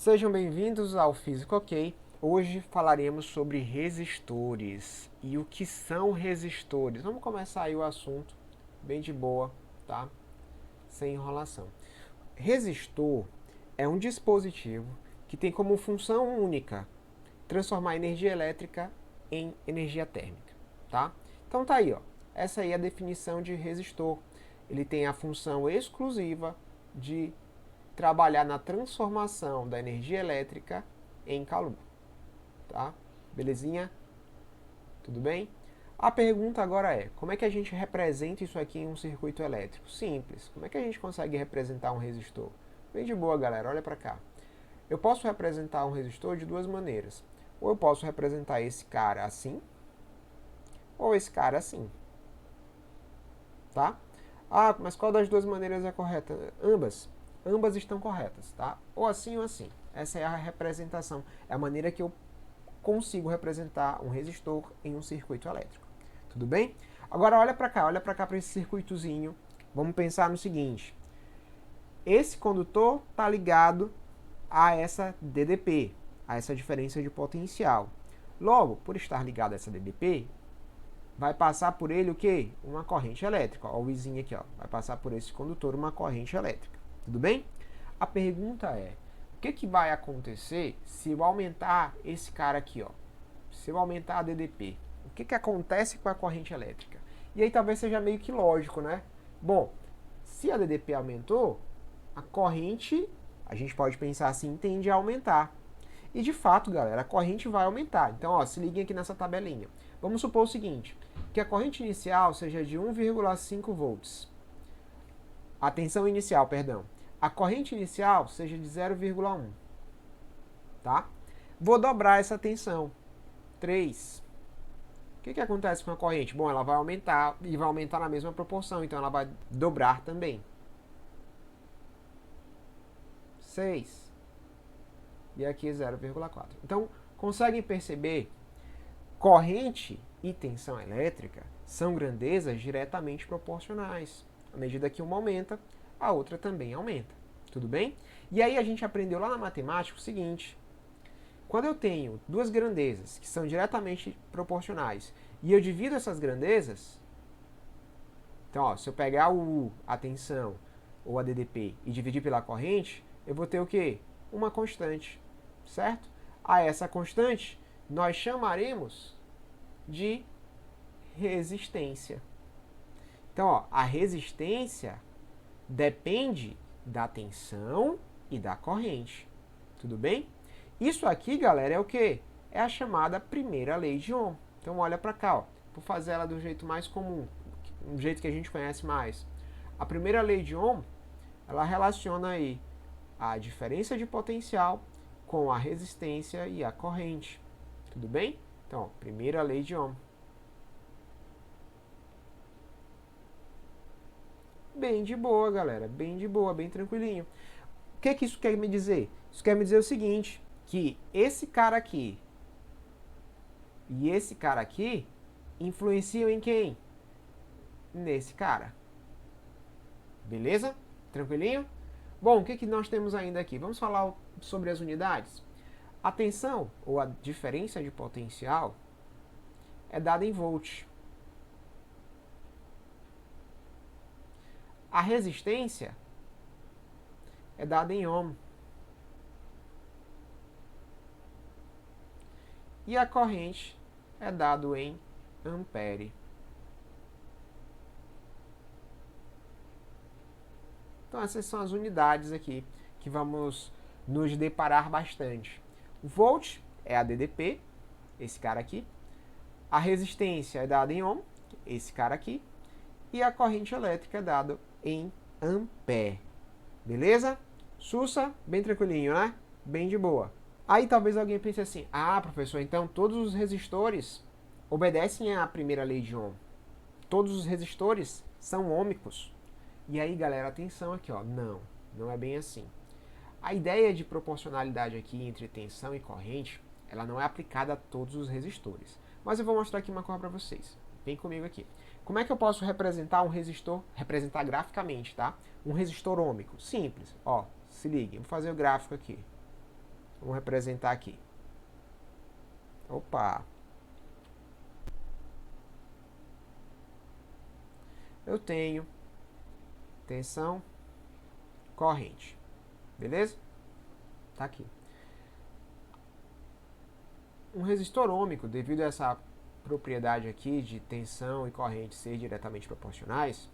Sejam bem-vindos ao Físico OK. Hoje falaremos sobre resistores e o que são resistores. Vamos começar aí o assunto bem de boa, tá? Sem enrolação. Resistor é um dispositivo que tem como função única transformar energia elétrica em energia térmica, tá? Então tá aí, ó. Essa aí é a definição de resistor. Ele tem a função exclusiva de trabalhar na transformação da energia elétrica em calor, tá? Belezinha? Tudo bem? A pergunta agora é, como é que a gente representa isso aqui em um circuito elétrico? Simples. Como é que a gente consegue representar um resistor? Bem de boa, galera, olha para cá. Eu posso representar um resistor de duas maneiras. Ou eu posso representar esse cara assim, ou esse cara assim, tá? Ah, mas qual das duas maneiras é correta? Ambas. Ambas estão corretas, tá? Ou assim ou assim. Essa é a representação. É a maneira que eu consigo representar um resistor em um circuito elétrico. Tudo bem? Agora olha para esse circuitozinho. Vamos pensar no seguinte. Esse condutor está ligado a essa DDP, a essa diferença de potencial. Logo, por estar ligado a essa DDP, vai passar por ele o quê? Uma corrente elétrica. Ó, o vizinho aqui, ó, vai passar por esse condutor uma corrente elétrica. Tudo bem? A pergunta é, o que vai acontecer se eu aumentar esse cara aqui, ó? Se eu aumentar a DDP, o que acontece com a corrente elétrica? E aí talvez seja meio que lógico, né? Bom, se a DDP aumentou, a corrente, a gente pode pensar assim, tende a aumentar. E de fato, galera, a corrente vai aumentar. Então, ó, se liguem aqui nessa tabelinha. Vamos supor o seguinte, que a corrente inicial seja de 1,5 volts. A tensão inicial, perdão. A corrente inicial seja de 0,1. Tá? Vou dobrar essa tensão. 3. O que acontece com a corrente? Bom, ela vai aumentar e vai aumentar na mesma proporção, então ela vai dobrar também. 6. E aqui 0,4. Então, conseguem perceber? Corrente e tensão elétrica são grandezas diretamente proporcionais. À medida que uma aumenta, a outra também aumenta. Tudo bem? E aí a gente aprendeu lá na matemática o seguinte. Quando eu tenho duas grandezas que são diretamente proporcionais e eu divido essas grandezas, então, ó, se eu pegar a tensão ou a DDP e dividir pela corrente, eu vou ter o quê? Uma constante, certo? A essa constante nós chamaremos de resistência. Então, ó, a resistência depende da tensão e da corrente. Tudo bem? Isso aqui, galera, é o quê? É a chamada primeira lei de Ohm. Então, olha para cá, ó. Vou fazer ela do jeito mais comum, um jeito que a gente conhece mais. A primeira lei de Ohm, ela relaciona aí a diferença de potencial com a resistência e a corrente. Tudo bem? Então, ó, primeira lei de Ohm. Bem de boa, galera. Bem de boa, bem tranquilinho. O que isso quer me dizer? Isso quer me dizer o seguinte, que esse cara aqui e esse cara aqui influenciam em quem? Nesse cara. Beleza? Tranquilinho? Bom, o que nós temos ainda aqui? Vamos falar sobre as unidades. A tensão, ou a diferença de potencial, é dada em volt. A resistência é dada em ohm. E a corrente é dado em ampere. Então essas são as unidades aqui que vamos nos deparar bastante. O volt é a DDP, esse cara aqui. A resistência é dada em ohm, esse cara aqui. E a corrente elétrica é dada em ampere. Beleza? Sussa, bem tranquilinho, né? Bem de boa. Aí talvez alguém pense assim, ah, professor, então todos os resistores obedecem à primeira lei de Ohm. Todos os resistores são ômicos. E aí, galera, atenção aqui, ó. Não é bem assim. A ideia de proporcionalidade aqui entre tensão e corrente, ela não é aplicada a todos os resistores. Mas eu vou mostrar aqui uma coisa para vocês. Vem comigo aqui. Como é que eu posso representar um resistor, representar graficamente, tá? Um resistor ômico? Simples, ó, se ligue, vou fazer o gráfico aqui. Vamos representar aqui. Opa! Eu tenho tensão corrente. Beleza? Tá aqui. Um resistor ôhmico, devido a essa propriedade aqui de tensão e corrente ser diretamente proporcionais,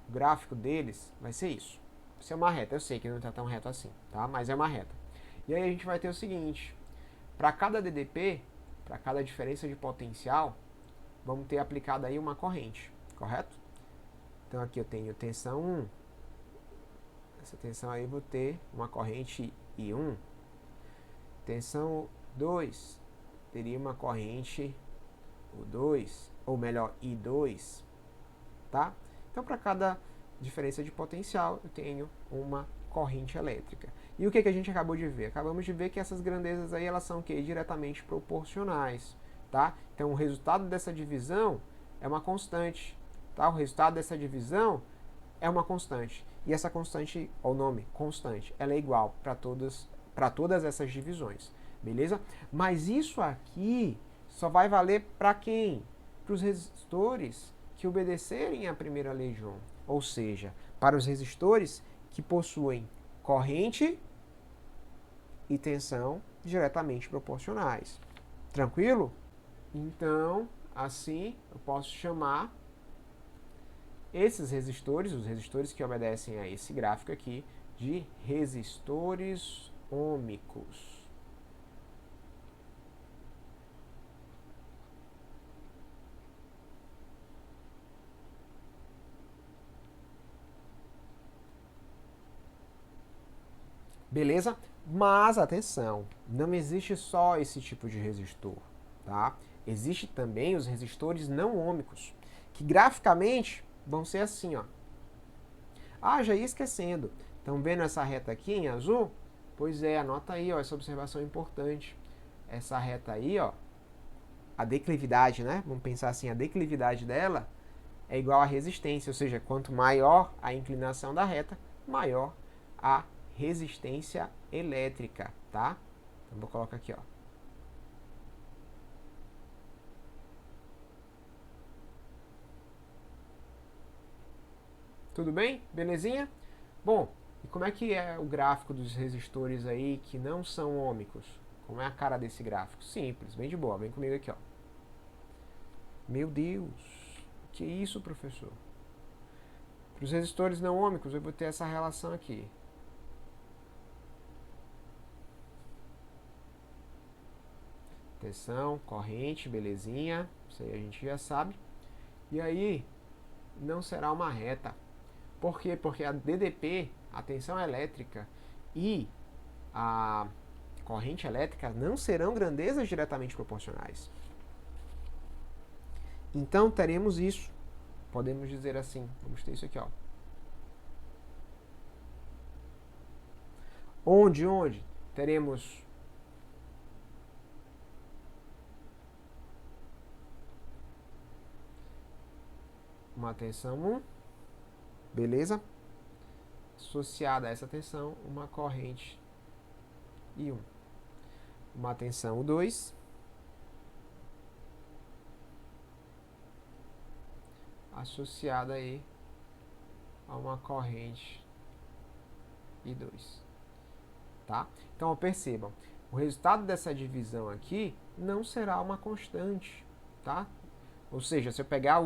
o gráfico deles vai ser isso. Isso é uma reta, eu sei que não está tão reto assim, tá? Mas é uma reta. E aí a gente vai ter o seguinte, para cada DDP, para cada diferença de potencial, vamos ter aplicado aí uma corrente, correto? Então aqui eu tenho tensão 1, essa tensão aí eu vou ter uma corrente I1, tensão 2, teria uma corrente U2, ou melhor, I2, tá? Então para cada diferença de potencial eu tenho uma corrente elétrica. E o que a gente acabou de ver? Acabamos de ver que essas grandezas aí elas são diretamente proporcionais, tá? Então o resultado dessa divisão é uma constante, tá? O resultado dessa divisão é uma constante. E essa constante, o nome, constante, ela é igual para todas essas divisões, beleza? Mas isso aqui só vai valer para quem? Para os resistores que obedecerem à primeira lei de Ohm, ou seja, para os resistores que possuem corrente e tensão diretamente proporcionais. Tranquilo? Então, assim, eu posso chamar esses resistores, os resistores que obedecem a esse gráfico aqui, de resistores ôhmicos. Beleza? Mas atenção, não existe só esse tipo de resistor, tá? Existe também os resistores não ôhmicos, que graficamente vão ser assim, ó. Ah, já ia esquecendo. Estão vendo essa reta aqui em azul? Pois é, anota aí, ó, essa observação importante. Essa reta aí, ó, a declividade, né? Vamos pensar assim, a declividade dela é igual à resistência, ou seja, quanto maior a inclinação da reta, maior a resistência elétrica, tá? Então vou colocar aqui, ó. Tudo bem? Belezinha? Bom, e como é que é o gráfico dos resistores aí que não são ôhmicos? Como é a cara desse gráfico? Simples, bem de boa, vem comigo aqui, ó. Meu Deus, que isso, professor? Para os resistores não ôhmicos, eu vou ter essa relação aqui. Tensão, corrente, belezinha, isso aí a gente já sabe. E aí, não será uma reta. Por quê? Porque a DDP, a tensão elétrica e a corrente elétrica não serão grandezas diretamente proporcionais. Então teremos isso. Podemos dizer assim. Vamos ter isso aqui, ó. Onde? Teremos uma tensão 1, beleza? Associada a essa tensão, uma corrente I1. Uma tensão 2, associada aí a uma corrente I2, tá? Então, percebam, o resultado dessa divisão aqui não será uma constante, tá? Ou seja, se eu pegar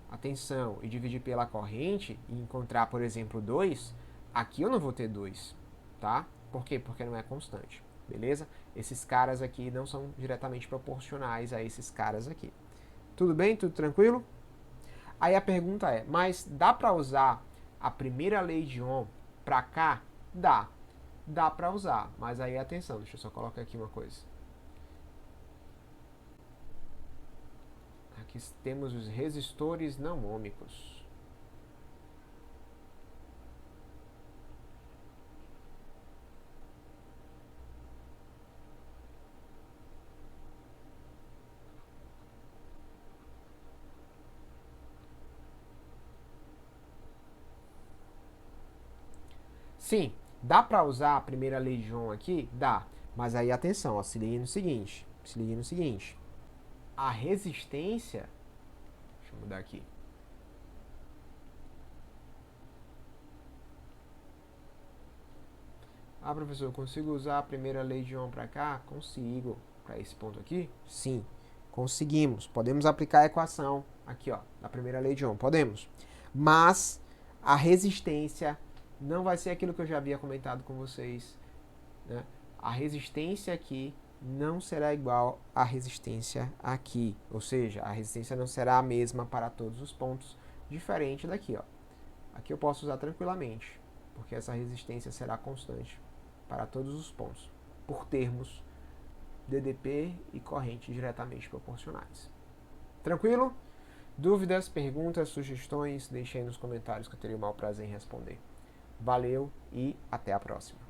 a tensão e dividir pela corrente e encontrar, por exemplo, 2, aqui eu não vou ter 2, tá? Por quê? Porque não é constante, beleza? Esses caras aqui não são diretamente proporcionais a esses caras aqui. Tudo bem? Tudo tranquilo? Aí a pergunta é, mas dá para usar a primeira lei de Ohm para cá? Dá. Dá para usar, mas aí atenção, deixa eu só colocar aqui uma coisa. Aqui temos os resistores não ôhmicos. Sim, Dá para usar a primeira lei de Ohm aqui? Dá. Mas aí, atenção, ó, se ligue no seguinte. A resistência... Deixa eu mudar aqui. Ah, professor, eu consigo usar a primeira lei de Ohm para cá? Consigo. Para esse ponto aqui? Sim, conseguimos. Podemos aplicar a equação aqui, ó, da primeira lei de Ohm. Podemos. Mas a resistência não vai ser aquilo que eu já havia comentado com vocês, né? A resistência aqui não será igual à resistência aqui. Ou seja, a resistência não será a mesma para todos os pontos, diferente daqui, ó. Aqui eu posso usar tranquilamente, porque essa resistência será constante para todos os pontos, por termos DDP e corrente diretamente proporcionais. Tranquilo? Dúvidas, perguntas, sugestões, deixem aí nos comentários que eu teria o maior prazer em responder. Valeu e até a próxima.